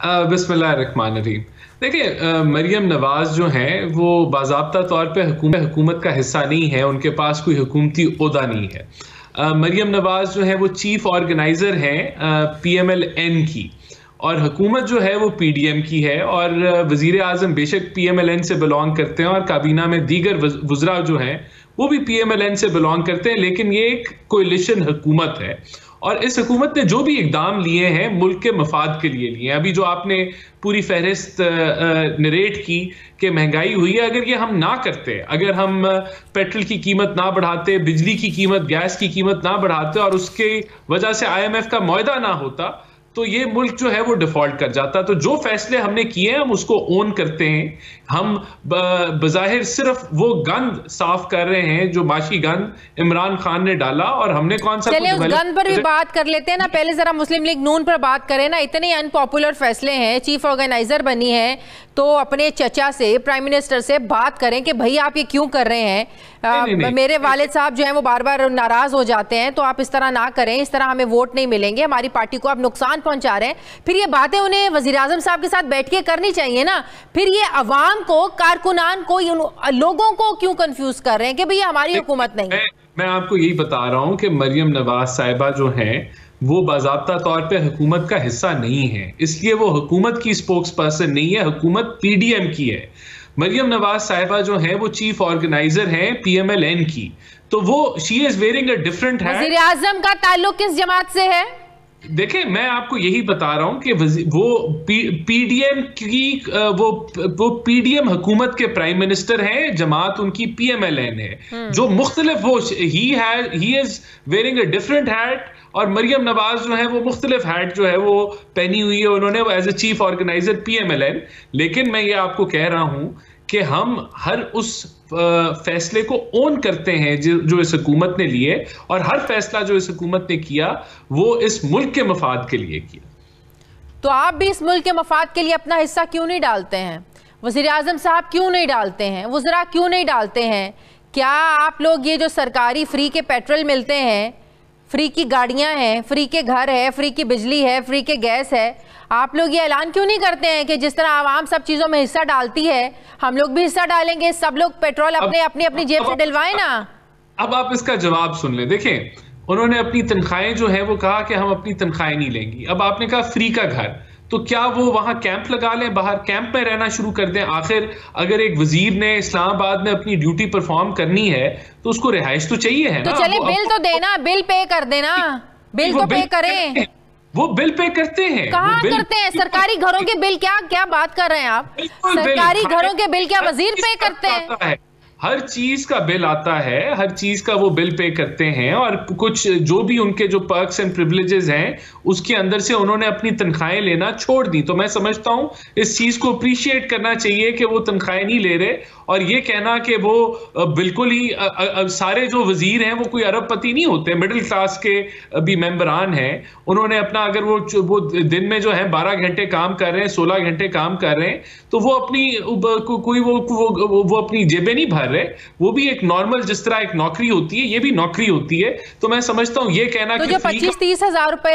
बिस्मिल्लाहिर्रहमानिर्रहीम। देखिए, मरियम नवाज जो हैं वो बाज़ाब्ता तौर पे हुकूमत का हिस्सा नहीं है, उनके पास कोई हुकूमती ओहदा नहीं है। मरियम नवाज जो है वो चीफ ऑर्गेनाइज़र हैं PMLN की, और हुकूमत जो है वो PDM की है, और वज़ीर आज़म बेशक PMLN से बिलोंग करते हैं, और काबीना में दीगर वज़रा जो हैं वो भी PMLN से बिलोंग करते हैं, लेकिन ये एक कोलिशन हुकूमत है। और इस हुकूमत ने जो भी इकदाम लिए हैं मुल्क के मफाद के लिए लिए हैं। अभी जो आपने पूरी फहरिस्त नरेट की कि महंगाई हुई है, अगर ये हम ना करते, अगर हम पेट्रोल की कीमत ना बढ़ाते, बिजली की कीमत, गैस की कीमत ना बढ़ाते, और उसके वजह से IMF का मुआहदा ना होता, तो ये मुल्क जो है वो डिफॉल्ट कर जाता। तो जो फैसले हमने किए हैं हम उसको ओन करते हैं। हम बज़ाहिर सिर्फ वो गंद साफ कर रहे हैं जो माशी गंद इमरान खान ने डाला, और हमने कौन सा चलिए उस गंद पर भी बात कर लेते हैं ना। पहले जरा मुस्लिम लीग नून पर बात करें ना। इतने अनपॉपुलर फैसले हैं, चीफ ऑर्गेनाइजर बनी है, तो अपने चचा से, प्राइम मिनिस्टर से बात करें कि भाई आप ये क्यों कर रहे हैं। नहीं। मेरे वालिद साहब जो हैं वो बार बार नाराज हो जाते हैं, तो आप इस तरह ना करें, इस तरह हमें वोट नहीं मिलेंगे, हमारी पार्टी को आप नुकसान पहुंचा रहे हैं। फिर ये बातें उन्हें वजीर आजम साहब के साथ बैठ के करनी चाहिए ना। फिर ये अवाम को, कारकुनान को, लोगों को क्यों कंफ्यूज कर रहे हैं कि भैया हमारी हुकूमत नहीं। मैं आपको यही बता रहा हूं कि मरियम नवाज साहिबा जो हैं वो बाज़ाब्ता तौर पे हुकूमत का हिस्सा नहीं है, इसलिए वो हुकूमत की स्पोक्स पर्सन नहीं है, हुकूमत PDM की है। मरियम नवाज साहिबा जो हैं वो चीफ ऑर्गेनाइजर हैं PMLN की, तो वो she is wearing a different hat. वज़ीर आज़म का ताल्लुक किस जमात से है? देखिए, मैं आपको यही बता रहा हूं कि वो PDM की वो PDM हुकूमत के प्राइम मिनिस्टर हैं, जमात उनकी PMLN है, जो मुख्तलिफ वो he is wearing a different hat, और मरियम नवाज जो है वो मुख्तलिफ हैट जो है वो पहनी हुई है उन्होंने as a chief organiser PMLN। लेकिन मैं ये आपको कह रहा हूं कि हम हर उस फैसले को ओन करते हैं जो इस हुकूमत ने लिए, और हर फैसला जो इस हुकूमत ने किया वो इस मुल्क के मफाद के लिए किया। तो आप भी इस मुल्क के मफाद के लिए अपना हिस्सा क्यों नहीं डालते हैं? वज़ीर आज़म साहब क्यों नहीं डालते हैं? वज़रा क्यों नहीं डालते हैं? क्या आप लोग ये जो सरकारी फ्री के पेट्रोल मिलते हैं, फ्री की गाड़ियां हैं, फ्री के घर है, फ्री की बिजली है, फ्री के गैस है, आप लोग ये ऐलान क्यों नहीं करते हैं कि जिस तरह आवाम सब चीजों में हिस्सा डालती है हम लोग भी हिस्सा डालेंगे, सब लोग पेट्रोल अपनी जेब से डलवाएं ना। अब आप इसका जवाब सुन ले। देखें, उन्होंने अपनी तनख्वाहें जो है वो कहा कि हम अपनी तनख्वाहें नहीं लेंगी। अब आपने कहा फ्री का घर, तो क्या वो वहां कैंप लगा लें, बाहर कैंप में रहना शुरू कर दें? आखिर अगर एक वजीर ने इस्लामाबाद में अपनी ड्यूटी परफॉर्म करनी है तो उसको रिहाइश तो चाहिए है तो ना। चले बिल तो देना, बिल पे कर देना, बिल तो पे करें। वो बिल पे करते हैं, कहाँ करते हैं? सरकारी घरों के बिल? क्या बात कर रहे हैं आप? सरकारी घरों के बिल क्या वजीर पे करते हैं? हर चीज का बिल आता है, हर चीज का वो बिल पे करते हैं, और कुछ जो भी उनके जो पर्क्स एंड प्रिविलेजेस हैं उसके अंदर से उन्होंने अपनी तनख्वाहें लेना छोड़ दी। तो मैं समझता हूं इस चीज को अप्रिशिएट करना चाहिए कि वो तनख्वाहें नहीं ले रहे, और ये कहना कि वो बिल्कुल ही सारे जो वजीर हैं वो कोई अरबपति नहीं होते, मिडिल क्लास के भी मेंबरान हैं। उन्होंने अपना अगर वो दिन में जो है 12 घंटे काम कर रहे हैं, 16 घंटे काम कर रहे हैं, तो वो अपनी कोई वो अपनी जेबें नहीं भर रहे, वो भी एक नॉर्मल जिस तरह एक नौकरी होती है ये भी नौकरी होती है। तो मैं समझता हूं ये कहना तो जो 25-30 हजार रुपए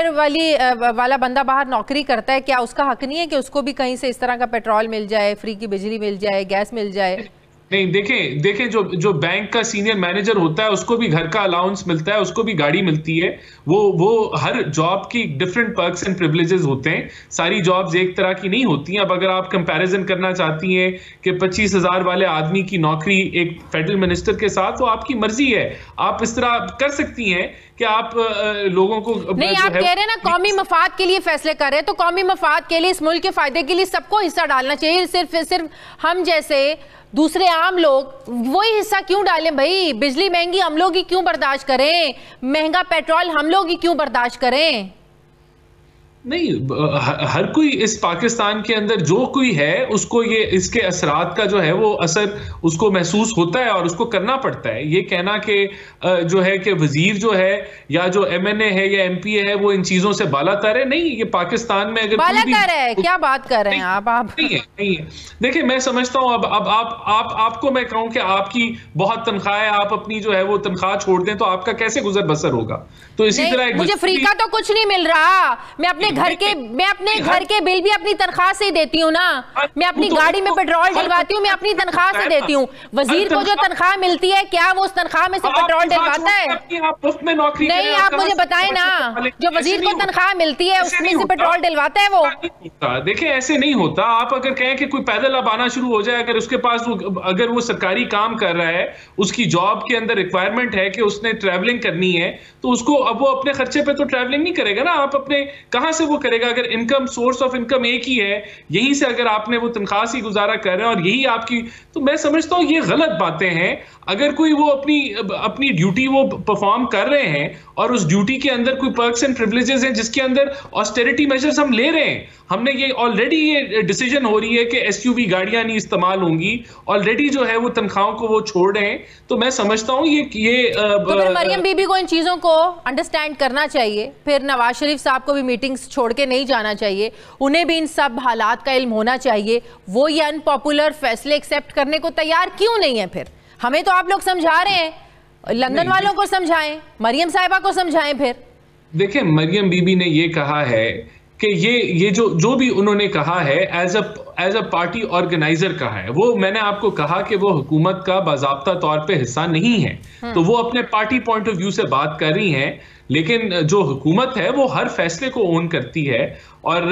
वाला बंदा बाहर नौकरी करता है, क्या उसका हक नहीं है कि उसको भी कहीं से इस तरह का पेट्रोल मिल जाए, फ्री की बिजली मिल जाए, गैस मिल जाए? नहीं, देखें जो बैंक का सीनियर मैनेजर होता है उसको भी घर का अलाउंस मिलता है, उसको भी गाड़ी मिलती है। वो हर जॉब की डिफरेंट पर्क्स एंड प्रिविलेजेस होते हैं, सारी जॉब्स एक तरह की नहीं होती हैं। अब अगर आप कंपैरिजन करना चाहती हैं कि 25,000 वाले आदमी की नौकरी एक फेडरल मिनिस्टर के साथ, तो आपकी मर्जी है, आप इस तरह कर सकती हैं कि आप लोगों को नहीं, आप कह रहे हैं ना कौमी मफाद के लिए फैसले कर रहे हैं, तो कौमी मफाद के लिए, इस मुल्क के फायदे के लिए सबको हिस्सा डालना चाहिए। सिर्फ हम जैसे दूसरे आम लोग वही हिस्सा क्यों डालें? भाई बिजली महंगी हम लोग ही क्यों बर्दाश्त करें? महंगा पेट्रोल हम लोग ही क्यों बर्दाश्त करें? नहीं, हर कोई इस पाकिस्तान के अंदर जो कोई है उसको ये इसके असरात का जो है वो असर उसको महसूस होता है और उसको करना पड़ता है। ये कहना कि जो है कि वजीर जो है या जो MNA है या MPA है वो इन चीजों से बालातर है, नहीं, ये पाकिस्तान में अगर बालातर है, क्या बात कर रहे हैं आप? नहीं है। देखिए, मैं समझता हूँ अब आपको मैं कहूँ कि आपकी बहुत तनख्वाह है, आप अपनी जो है वो तनख्वाह छोड़ दें तो आपका कैसे गुजर बसर होगा? तो इसी तरह मुझे फ्री का तो कुछ नहीं मिल रहा, मैं अपने अपने घर के बिल भी अपनी तनख्वाह से देती हूँ ना। मैं अपनी गाड़ी में पेट्रोल डलवाती हूँ, मैं अपनी तनख्वाह से देती हूँ। वजीर को जो तनख्वाह मिलती है, क्या वो उस तनख्वाह में से पेट्रोल डलवाता है? नहीं, आप मुझे बताएं ना, जो वजीर को तनख्वाह मिलती है उसमें से पेट्रोल डलवाता है वो? देखिए, ऐसे नहीं होता। आप अगर कहें कि कोई पैदल अब आना शुरू हो जाए, अगर उसके पास अगर वो सरकारी काम कर रहा है, उसकी जॉब के अंदर रिक्वायरमेंट है कि उसने ट्रैवलिंग करनी है, तो उसको अब वो अपने खर्चे पे तो ट्रैवलिंग नहीं करेगा ना। आप अपने कहां से वो करेगा? अगर इनकम, सोर्स ऑफ इनकम एक ही है, यहीं से अगर आपने वो तनख्वाह से गुजारा कर रहे हैं और यही आपकी, तो मैं समझता हूं ये गलत बातें हैं। अगर कोई वो अपनी ड्यूटी वो परफॉर्म कर रहे हैं और उस ड्यूटी के अंदर कोई पर्क्स एंड प्रिविलेजेस हैं जिसके अंदर ऑस्टेरिटी मेजर्स हम ले रहे हैं, हमने ये ऑलरेडी ये डिसीजन हो रही है कि एसयूवी गाड़ियां नहीं इस्तेमाल होंगी, ऑलरेडी जो है वो तनख्वाहों को वो छोड़ रहे हैं, तो मैं समझता हूं तो फिर मरियम बीबी को इन चीजों को अंडरस्टैंड करना चाहिए। फिर नवाज शरीफ साहब को भी मीटिंग्स छोड़ के नहीं जाना चाहिए, उन्हें भी इन सब हालात का इल्म होना चाहिए। वो ये अनपॉपुलर फैसले एक्सेप्ट करने को तैयार क्यों नहीं है? फिर हमें तो आप लोग समझा रहे हैं, लंदन वालों को समझाएं, मरियम साहिबा को समझाएं। फिर देखिए, मरियम बीबी ने ये कहा है कि ये जो भी उन्होंने कहा है एज अ पार्टी ऑर्गेनाइजर कहा है, वो मैंने आपको कहा कि वो हुकूमत का बाज़ाब्ता तौर पे हिस्सा नहीं है, तो वो अपने पार्टी पॉइंट ऑफ व्यू से बात कर रही हैं। लेकिन जो हुकूमत है वो हर फैसले को ओन करती है और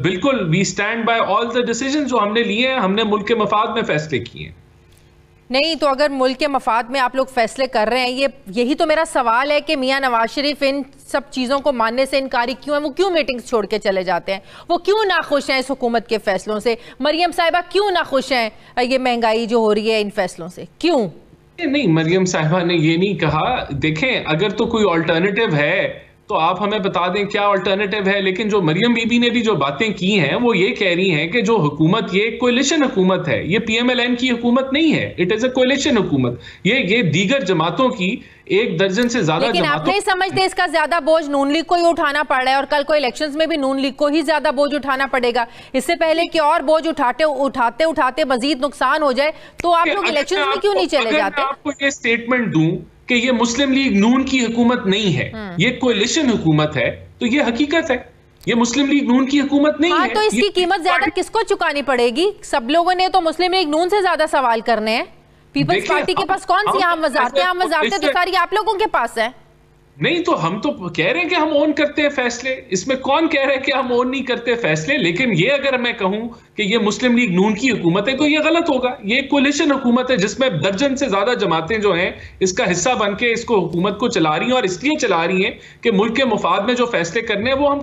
बिल्कुल we stand by all the decision जो हमने लिए हैं। हमने मुल्क के मफाद में फैसले किए हैं। नहीं तो अगर मुल्क के मफाद में आप लोग फैसले कर रहे हैं, यही तो मेरा सवाल है कि मियां नवाज शरीफ इन सब चीज़ों को मानने से इनकारी क्यों है? वो क्यों मीटिंग्स छोड़ के चले जाते हैं? वो क्यों नाखुश हैं इस हुकूमत के फैसलों से? मरियम साहिबा क्यों नाखुश हैं ये महंगाई जो हो रही है इन फैसलों से? क्यों नहीं, मरियम साहिबा ने ये नहीं कहा। देखें, अगर तो कोई ऑल्टरनेटिव है तो आप हमें बता दें क्या अल्टरनेटिव है। लेकिन जो मरियम बीबी ने भी जो बातें की हैं वो ये कह रही हैं कि जो हुकूमत, ये कोलिशन हुकूमत है, ये पीएमएलएन की हुकूमत नहीं है, इट इज अ कोलिशन हुकूमत। ये दीगर जमातों की, एक दर्जन से ज्यादा लेकिन आप नहीं समझते इसका ज्यादा बोझ नून लीग को ही उठाना पड़ रहा है और कल को इलेक्शंस में भी नून लीग को ही ज्यादा बोझ उठाना पड़ेगा। इससे पहले कि और बोझ उठाते मजीद नुकसान हो जाए, तो आप लोग इलेक्शंस में क्यों नहीं चले जाते? आपको ये स्टेटमेंट दूं कि ये मुस्लिम लीग नून की हुकूमत नहीं है, ये कोलिशन हुकूमत है, तो ये हकीकत है, ये मुस्लिम लीग नून की हुकूमत नहीं है। तो इसकी कीमत ज्यादा किसको चुकानी पड़ेगी? सब लोगों ने तो मुस्लिम लीग नून से ज्यादा सवाल करने हैं। पीपल्स पार्टी के पास कौन सी आम वजारतें तो सारी आप लोगों के पास है। नहीं तो हम तो कह रहे हैं कि हम ओन करते हैं फैसले, इसमें कौन कह रहा है कि हम ओन नहीं करते फैसले? लेकिन ये अगर मैं कहूं कि ये मुस्लिम लीग नून की हुकूमत है तो ये गलत होगा। ये कोलिशन हुकूमत है जिसमें दर्जन से ज्यादा जमातें जो हैं इसका हिस्सा बन के इसको हुकूमत को चला रही हैं और इसलिए चला रही हैं कि मुल्क के मुफाद में जो फैसले करने हैं वो हम